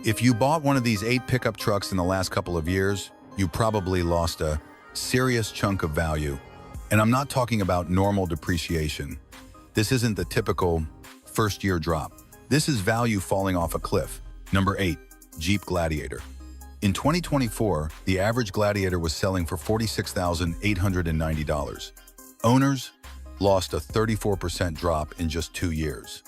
If you bought one of these 8 pickup trucks in the last couple of years, you probably lost a serious chunk of value. And I'm not talking about normal depreciation. This isn't the typical first-year drop. This is value falling off a cliff. Number 8, Jeep Gladiator. In 2024, the average Gladiator was selling for $46,890. Owners lost a 34% drop in just 2 years.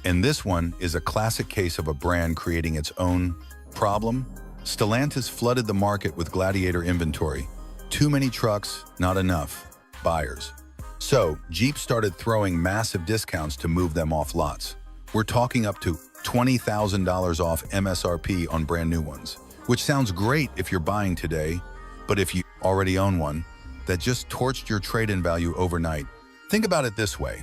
And this one is a classic case of a brand creating its own problem. Stellantis flooded the market with Gladiator inventory. Too many trucks, not enough buyers. So Jeep started throwing massive discounts to move them off lots. We're talking up to $20,000 off MSRP on brand new ones, which sounds great if you're buying today, but if you already own one, that just torched your trade-in value overnight. Think about it this way.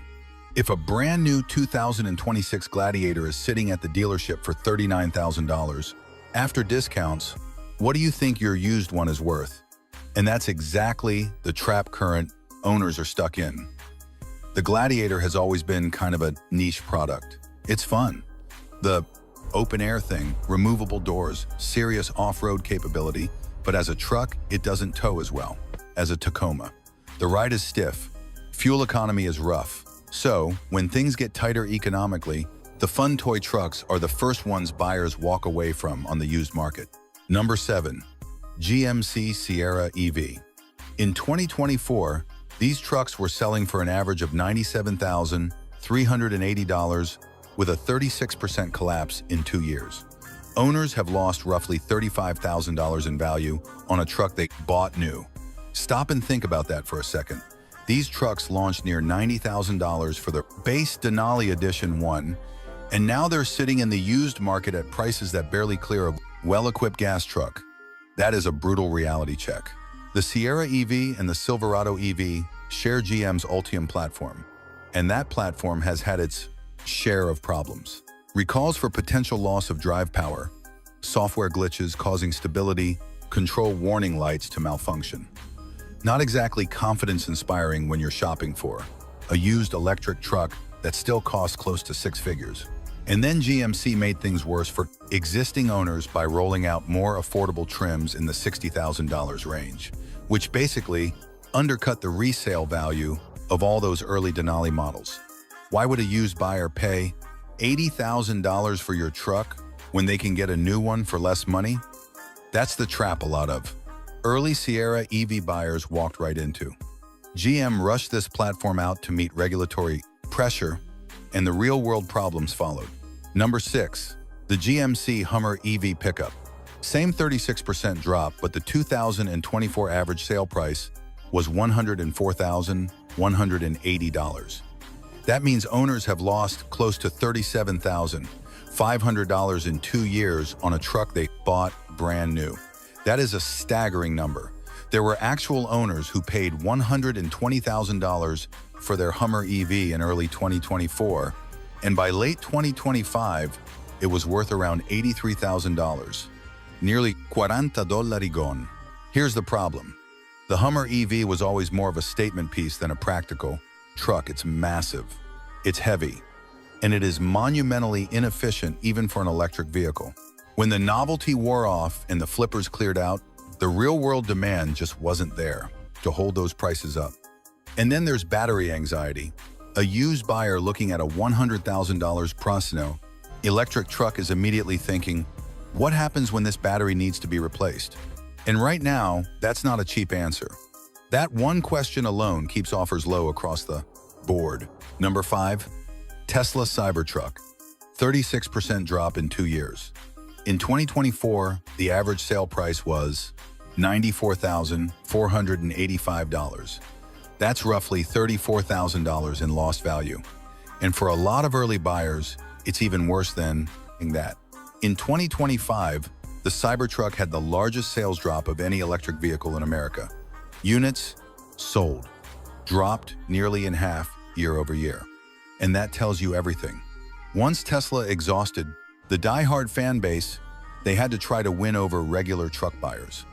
If a brand new 2026 Gladiator is sitting at the dealership for $39,000, after discounts, what do you think your used one is worth? And that's exactly the trap current owners are stuck in. The Gladiator has always been kind of a niche product. It's fun. The open-air thing, removable doors, serious off-road capability, but as a truck, it doesn't tow as well as a Tacoma. The ride is stiff. Fuel economy is rough. So, when things get tighter economically, the fun toy trucks are the first ones buyers walk away from on the used market. Number 7, GMC Sierra EV. In 2024, these trucks were selling for an average of $97,380 with a 36% collapse in 2 years. Owners have lost roughly $35,000 in value on a truck they bought new. Stop and think about that for a second. These trucks launched near $90,000 for the base Denali Edition 1, and now they're sitting in the used market at prices that barely clear a well-equipped gas truck. That is a brutal reality check. The Sierra EV and the Silverado EV share GM's Ultium platform, and that platform has had its share of problems. Recalls for potential loss of drive power, software glitches causing stability, control warning lights to malfunction. Not exactly confidence-inspiring when you're shopping for a used electric truck that still costs close to 6 figures. And then GMC made things worse for existing owners by rolling out more affordable trims in the $60,000 range, which basically undercut the resale value of all those early Denali models. Why would a used buyer pay $80,000 for your truck when they can get a new one for less money? That's the trap a lot of early Sierra EV buyers walked right into. GM rushed this platform out to meet regulatory pressure, and the real-world problems followed. Number 6, the GMC Hummer EV pickup. Same 36% drop, but the 2024 average sale price was $104,180. That means owners have lost close to $37,500 in 2 years on a truck they bought brand new. That is a staggering number. There were actual owners who paid $120,000 for their Hummer EV in early 2024, and by late 2025, it was worth around $83,000. Nearly $40 gone. Here's the problem. The Hummer EV was always more of a statement piece than a practical truck. It's massive, it's heavy, and it is monumentally inefficient even for an electric vehicle. When the novelty wore off and the flippers cleared out, the real-world demand just wasn't there to hold those prices up. And then there's battery anxiety. A used buyer looking at a $100,000 Prosino electric truck is immediately thinking, what happens when this battery needs to be replaced? And right now, that's not a cheap answer. That one question alone keeps offers low across the board. Number 5, Tesla Cybertruck. 36% drop in 2 years. In 2024, the average sale price was $94,485. That's roughly $34,000 in lost value. And for a lot of early buyers, it's even worse than that. In 2025, the Cybertruck had the largest sales drop of any electric vehicle in America. Units sold dropped nearly in half year over year. And that tells you everything. Once Tesla exhausted the die-hard fan base, they had to try to win over regular truck buyers.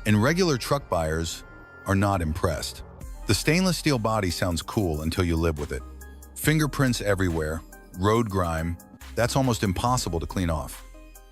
And regular truck buyers are not impressed. The stainless steel body sounds cool until you live with it. Fingerprints everywhere, road grime, that's almost impossible to clean off.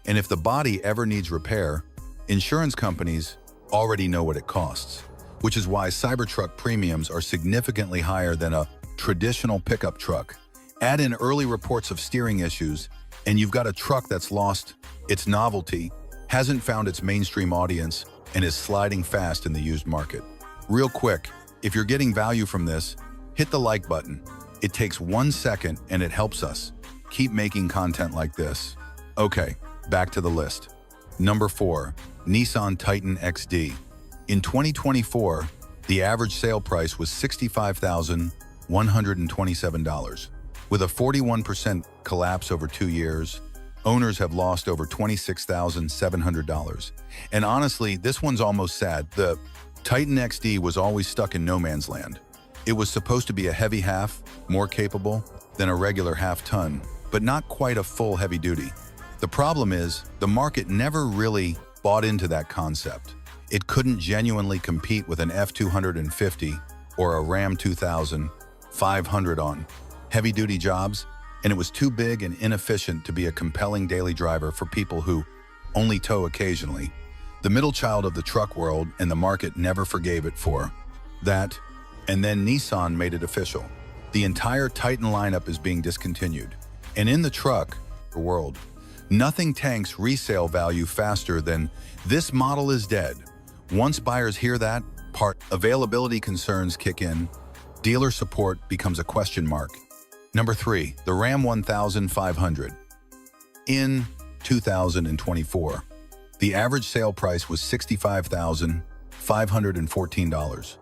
And if the body ever needs repair, insurance companies already know what it costs, which is why Cybertruck premiums are significantly higher than a traditional pickup truck. Add in early reports of steering issues, and you've got a truck that's lost its novelty, hasn't found its mainstream audience, and is sliding fast in the used market. Real quick, if you're getting value from this, hit the like button. It takes 1 second and it helps us keep making content like this. Okay, back to the list. Number 4, Nissan Titan XD. In 2024, the average sale price was $65,127. With a 41% collapse over 2 years, owners have lost over $26,700. And honestly, this one's almost sad. The Titan XD was always stuck in no man's land. It was supposed to be a heavy half, more capable than a regular half-ton, but not quite a full heavy-duty. The problem is, the market never really bought into that concept. It couldn't genuinely compete with an F250 or a Ram 2500 on heavy-duty jobs, and it was too big and inefficient to be a compelling daily driver for people who only tow occasionally. The middle child of the truck world, and the market never forgave it for that, and then Nissan made it official. The entire Titan lineup is being discontinued. And in the truck world, nothing tanks resale value faster than "this model is dead." Once buyers hear that, availability concerns kick in, dealer support becomes a question mark. Number 3, the Ram 1500. In 2024, the average sale price was $65,514.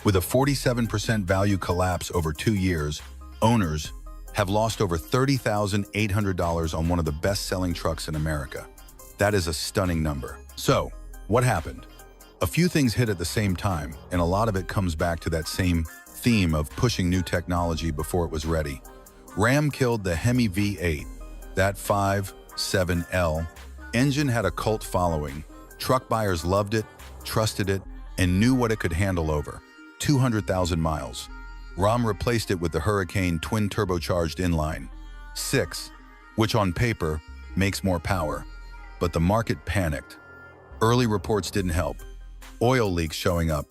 With a 47% value collapse over 2 years, owners have lost over $30,800 on one of the best-selling trucks in America. That is a stunning number. So, what happened? A few things hit at the same time, and a lot of it comes back to that same theme of pushing new technology before it was ready. Ram killed the Hemi V8. That 5.7L engine had a cult following. Truck buyers loved it, trusted it, and knew what it could handle over 200,000 miles. Ram replaced it with the Hurricane twin-turbocharged inline 6, which on paper makes more power. But the market panicked. Early reports didn't help. Oil leaks showing up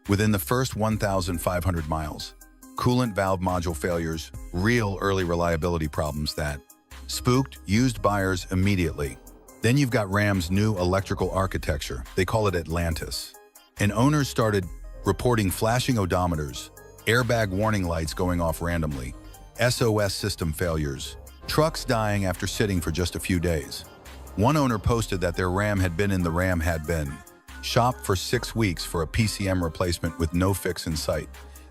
within the first 1,500 miles. Coolant valve module failures, real early reliability problems that spooked used buyers immediately. Then you've got Ram's new electrical architecture. They call it Atlantis. And owners started reporting flashing odometers, airbag warning lights going off randomly, SOS system failures, trucks dying after sitting for just a few days. One owner posted that their Ram had been in the Ram had been shop for 6 weeks for a PCM replacement with no fix in sight.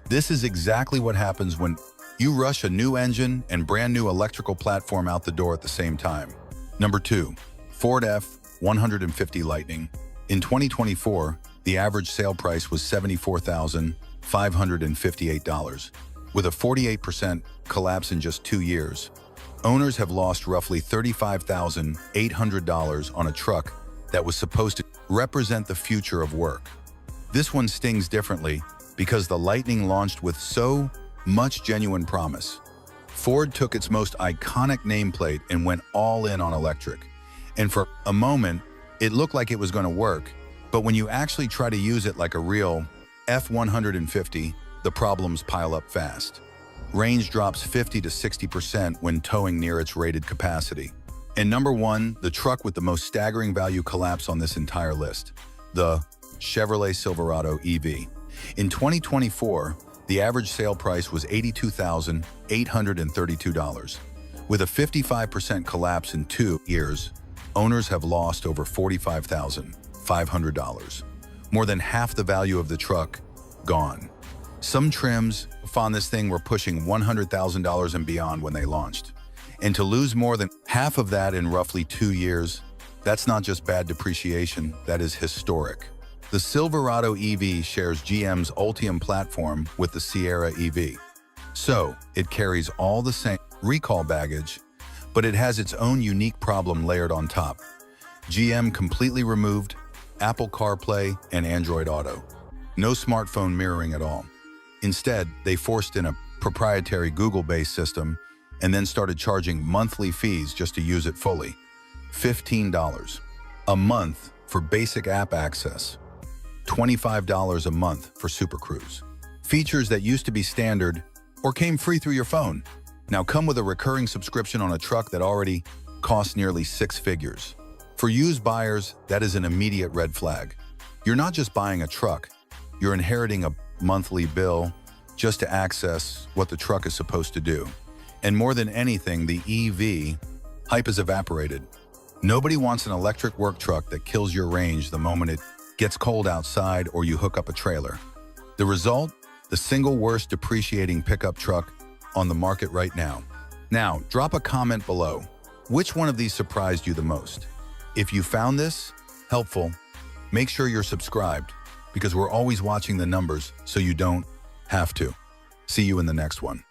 This is exactly what happens when you rush a new engine and brand new electrical platform out the door at the same time. Number 2, Ford F-150 Lightning. In 2024, the average sale price was $74,558. With a 48% collapse in just 2 years, owners have lost roughly $35,800 on a truck that was supposed to represent the future of work. This one stings differently because the Lightning launched with so much genuine promise. Ford took its most iconic nameplate and went all in on electric. And for a moment, it looked like it was going to work, but when you actually try to use it like a real F-150, the problems pile up fast. Range drops 50 to 60% when towing near its rated capacity. And number 1, the truck with the most staggering value collapse on this entire list, the Chevrolet Silverado EV. In 2024, the average sale price was $82,832. With a 55% collapse in 2 years, owners have lost over $45,500. More than half the value of the truck gone. Some trims on this thing were pushing $100,000 and beyond when they launched. And to lose more than half of that in roughly 2 years, that's not just bad depreciation, that is historic. The Silverado EV shares GM's Ultium platform with the Sierra EV. So, it carries all the same recall baggage, but it has its own unique problem layered on top. GM completely removed Apple CarPlay and Android Auto. No smartphone mirroring at all. Instead, they forced in a proprietary Google-based system and then started charging monthly fees just to use it fully. $15 a month for basic app access, $25 a month for Super Cruise. Features that used to be standard or came free through your phone now come with a recurring subscription on a truck that already costs nearly six figures. For used buyers, that is an immediate red flag. You're not just buying a truck, you're inheriting a monthly bill just to access what the truck is supposed to do. And more than anything, the EV hype has evaporated. Nobody wants an electric work truck that kills your range the moment it gets cold outside or you hook up a trailer. The result? The single worst depreciating pickup truck on the market right now. Now, drop a comment below. Which one of these surprised you the most? If you found this helpful, make sure you're subscribed because we're always watching the numbers so you don't have to. See you in the next one.